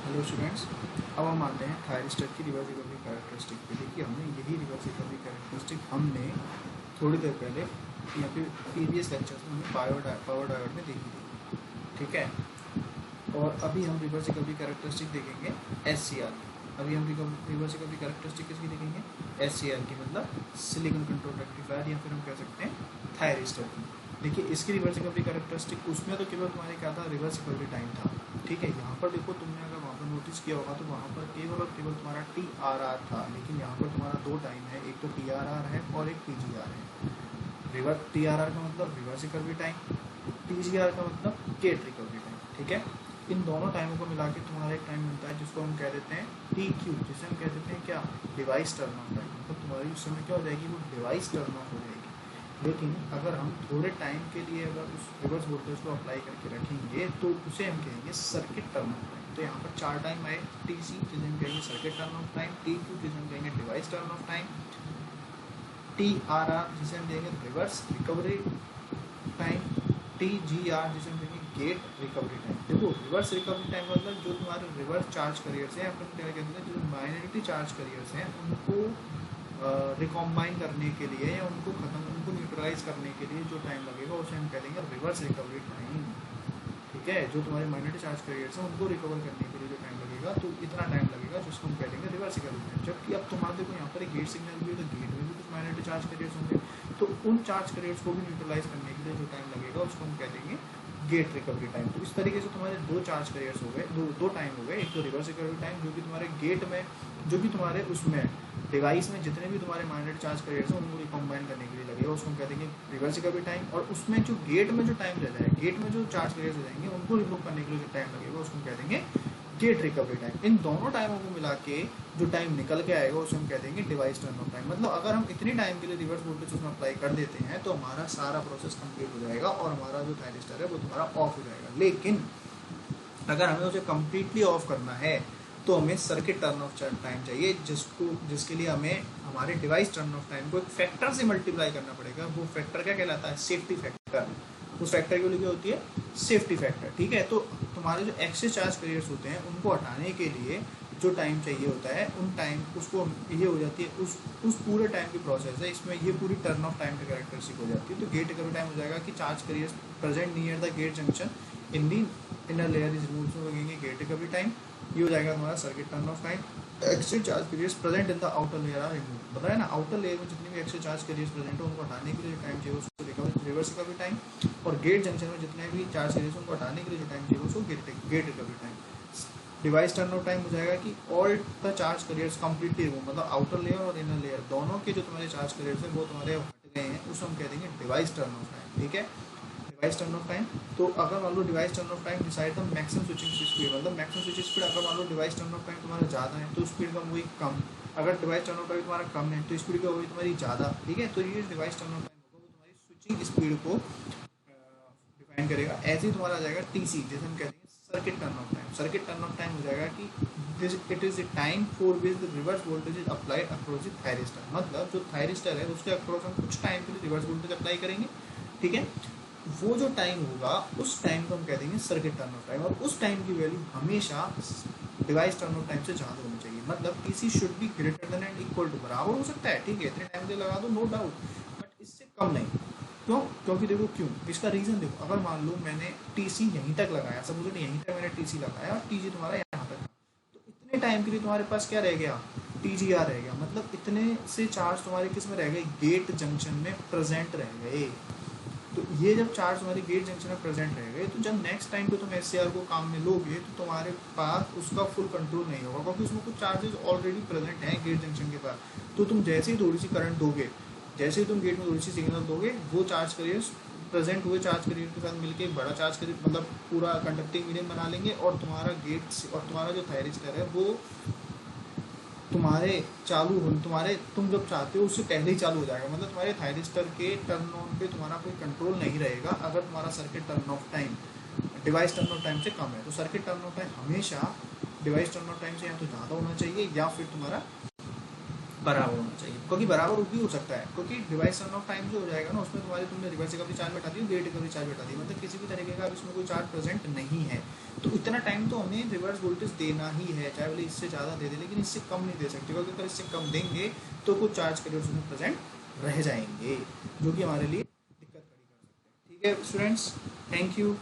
Hello students, अब हम आते हैं थायरिस्टर की रिवर्स रिकवरी कैरेक्टरिस्टिक पे। देखिए हमने यही रिवर्स रिकवरी कैरेक्टरिस्टिक हमने थोड़ी देर पहले या फिर प्रीवियस लेक्चर्स में हमने पावर डायोड में देखी थी, ठीक है। और अभी हम रिवर्स रिकवरी कैरेक्टरिस्टिक देखेंगे SCR। अभी हम रिवर्स रिकवरी कैरेक्टरिस्टिक किसकी देखेंगे? SCR की, मतलब सिलिकॉन कंट्रोल रेक्टिफायर, या फिर हम कह सकते हैं थायरिस्टर की। देखिए इसकी रिवर्स रिकवरी कैरेक्टरिस्टिक, उसमें तो केवल तुम्हारे क्या था, रिवर्स रिकवरी टाइम था, ठीक है। यहाँ पर देखो, तुमने अगर वहाँ पर नोटिस किया होगा तो वहाँ पर केवल और केवल तुम्हारा TRR था, लेकिन यहाँ पर तुम्हारा दो टाइम है, एक तो TRR है और एक TGR है। रिवर्स TRR का मतलब रिवर्स रिकवरी टाइम, TGR का मतलब गेट रिकवरी टाइम, ठीक है। इन दोनों टाइमों को मिला के तुम्हारा एक टाइम मिलता है जिसको हम कह देते हैं TQ, जिसे हम कह देते हैं क्या, डिवाइस टर्न ऑफ टाइम। मतलब तुम्हारी उस समय क्या हो जाएगी, वो डिवाइस टर्न ऑफ हो जाएगी। लेकिन अगर हम थोड़े टाइम के लिए अगर उस रिवर्स वोल्टेज को अप्लाई करके रखेंगे तो उसे हम कहेंगे सर्किट टर्न ऑफ टाइम। तो यहाँ पर चार टाइम आए, TC जिसे हम कहेंगे circuit turn off time, TQ जिसे हम कहेंगे device turn off time, TRR जिसे हम कहेंगे रिवर्स रिकवरी टाइम, TGR जिसे हम कहेंगे गेट रिकवरी टाइम। देखो रिवर्स रिकवरी टाइम मतलब जो तुम्हारे रिवर्स चार्ज करियर्स हैं, अपन क्या कहते हैं, जो माइनॉरिटी चार्ज करियर्स हैं उनको रिकॉम्बाइन करने के लिए या उनको न्यूट्रलाइज करने के लिए जो टाइम लगेगा उसे हम कह देंगे रिवर्स रिकवरी टाइम, ठीक है। जो तुम्हारे माइनॉरिटी चार्ज करियर्स हैं उनको रिकवर करने के लिए जो टाइम लगेगा, तो इतना टाइम लगेगा जिसको हम कह देंगे रिवर्स रिकवरी टाइम। जबकि अब तुम्हारे देखो यहाँ पर एक गेट सिग्नल भी है, तो गेट में भी कुछ माइनॉरिटी चार्ज करियर्स होंगे, तो उन चार्ज करियर्स को भी न्यूट्रलाइज करने के लिए जो टाइम लगेगा उसको हम कह देंगे गेट रिकवरी टाइम। तो इस तरीके से तुम्हारे दो चार्ज करियर्स हो गए, दो टाइम हो गए। एक तो रिवर्स रिकवरी टाइम जो कि तुम्हारे गेट में, जो भी तुम्हारे उसमें डिवाइस में जितने भी तुम्हारे माइनॉरिटी चार्ज करियर्स हैं उनको रिकॉम्बाइन करने के लिए लगेगा, उसको हम कह देंगे रिवर्स रिकवरी टाइम। और उसमें जो गेट में जो टाइम रह जाए, गेट में जो चार्ज करियर्स हो जाएंगे उनको रिमूव करने के लिए जो टाइम लगेगा उसको हम कह देंगे गेट रिकवरी टाइम। इन दोनों टाइमों को मिला के जो टाइम निकल के आएगा उसे हम कह देंगे डिवाइस टर्न ऑफ टाइम। मतलब अगर हम इतनी टाइम के लिए रिवर्स वोल्टेज उसमें अप्लाई कर देते हैं तो हमारा सारा प्रोसेस कंप्लीट हो जाएगा और हमारा जो थायरिस्टर है वो तुम्हारा ऑफ हो जाएगा। लेकिन अगर हमें उसे कम्प्लीटली ऑफ करना है तो हमें सर्किट टर्न ऑफ टाइम चाहिए, जिसके लिए हमें हमारे डिवाइस टर्न ऑफ टाइम को एक फैक्टर से मल्टीप्लाई करना पड़ेगा। वो फैक्टर क्या कहलाता है, सेफ्टी फैक्टर। उस फैक्टर की वैल्यू क्या होती है, सेफ्टी फैक्टर, ठीक है। तो तुम्हारे जो एक्सेस चार्ज करियर्स होते हैं उनको हटाने के लिए जो टाइम चाहिए होता है, उन टाइम उसको ये हो जाती है, उस पूरे टाइम की प्रोसेस है, इसमें ये पूरी टर्न ऑफ टाइम की कैरेक्टरिस्टिक हो जाती है। तो गेट रिकवरी टाइम हो जाएगा कि charge carriers present near the gate junction in the inner layer is removed, में लगेंगे गेट रिकवरी टाइम। ये हो जाएगा हमारा circuit turn off time. Excess charge carriers present in the outer layer are removed, पता है ना, आउटर लेयर में जितनी भी एक्सेस चार्ज करियर्स प्रेजेंट है उनको हटाने के लिए जो टाइम चाहिए उसको रिवर्स रिकवरी टाइम। और गेट जंक्शन में जितने भी चार्ज करियर्स उनको हटाने के लिए जो टाइम चाहिए उसको gate recovery time. Device turn off time हो जाएगा कि all the charge carriers completely remove, मतलब आउटर लेयर और इनर लेयर दोनों के जो तुम्हारे चार्ज करियर्स हैं वो तुम्हारे हट गए हैं, उसको हम कह देंगे डिवाइस टर्न ऑफ टाइम, ठीक है। डिवाइस टर्न ऑफ टाइम, तो अगर मान लो device turn off time decide the maximum switching speed, मतलब मैक्सिमम स्विचिंग स्पीड, अगर मान लो डिवाइस टर्न ऑफ टाइम तुम्हारा ज़्यादा है तो स्पीड कम हुई कम, अगर डिवाइस टर्न ऑफ टाइम तुम्हारा कम है तो स्पीड क्या होगी तुम्हारी ज़्यादा, ठीक है। तो ये डिवाइस टर्न ऑफ टाइम होगा वो तुम्हारी स्विचिंग स्पीड को डिफाइन करेगा। ऐसे ही तुम्हारा आ जाएगा TC, जैसे हम कहते हैं circuit turn off time. Circuit turn off time हो जाएगा कि it is the time for which the reverse voltage is applied across the thyristor, मतलब जो थायरिस्टर है उसके अक्रॉस हम कुछ टाइम के लिए रिवर्स वोल्टेज अप्लाई करेंगे, ठीक है। वो जो टाइम होगा उस टाइम को हम कह देंगे सर्किट टर्न ऑफ टाइम, और उस टाइम की वैल्यू हमेशा डिवाइस टर्न ऑफ टाइम से ज़्यादा होनी चाहिए। मतलब TC should be greater than and equal to, बराबर हो सकता है, ठीक है, इतने टाइम के लिए लगा दो नो डाउट, बट इससे कम नहीं। क्यों? क्योंकि देखो क्यों, इसका रीज़न देखो, अगर मान लो मैंने TC यहीं तक लगाया, सपोज यहीं तक मैंने TC लगाया और TG तुम्हारा यहाँ तक, तो इतने टाइम के लिए तुम्हारे पास क्या रह गया, TGR रह गया। मतलब इतने से चार्ज तुम्हारे किस में रह गए, गेट जंक्शन में प्रेजेंट रह गए। तो ये जब चार्ज तुम्हारे गेट जंक्शन में प्रेजेंट रह गए तो जब नेक्स्ट टाइम पे तुम SCR को काम में लोगे तो तुम्हारे पास उसका फुल कंट्रोल नहीं होगा, क्योंकि उसमें कुछ चार्जेस ऑलरेडी प्रेजेंट हैं गेट जंक्शन के पास। तो तुम जैसे ही थोड़ी सी करंट दोगे, जैसे ही तुम गेट में थोड़ी सी सिग्नल दोगे, वो चार्ज करियर्स प्रेजेंट हुए चार्ज करियर के साथ मिलकर बड़ा चार्ज करियर, मतलब पूरा कंडक्टिंग मीडियम बना लेंगे, और तुम्हारा गेट और तुम्हारा जो थायरिस्टर है वो तुम्हारे चालू हो, तुम्हारे तुम जब चाहते हो उससे पहले ही चालू हो जाएगा। मतलब तुम्हारे थायरिस्टर के टर्न ऑन पे तुम्हारा कोई कंट्रोल नहीं रहेगा अगर तुम्हारा circuit turn off time device turn off time से कम है। तो सर्किट टर्न ऑफ टाइम हमेशा डिवाइस टर्न ऑफ टाइम से या तो ज़्यादा होना चाहिए या फिर तुम्हारा बराबर होना चाहिए, क्योंकि बराबर भी हो सकता है, क्योंकि डिवाइस टर्न ऑफ टाइम जो हो जाएगा ना उसमें तुम्हारे तुमने रिवर्स रिकवरी चार्ज बैठा दी, गेट रिकवरी चार्ज बैठा दी, मतलब किसी भी तरीके का इसमें कोई चार्ज प्रेजेंट नहीं है। तो इतना टाइम तो हमें रिवर्स वोल्टेज देना ही है, चाहे बोले इससे ज़्यादा दे दे, लेकिन इससे कम नहीं दे सकते, क्योंकि अगर इससे कम देंगे तो कुछ चार्ज कैरियर्स उसमें प्रेजेंट रह जाएंगे, जो कि हमारे लिए दिक्कत खड़ी कर सकते हैं। ठीक है स्टूडेंट्स, थैंक यू।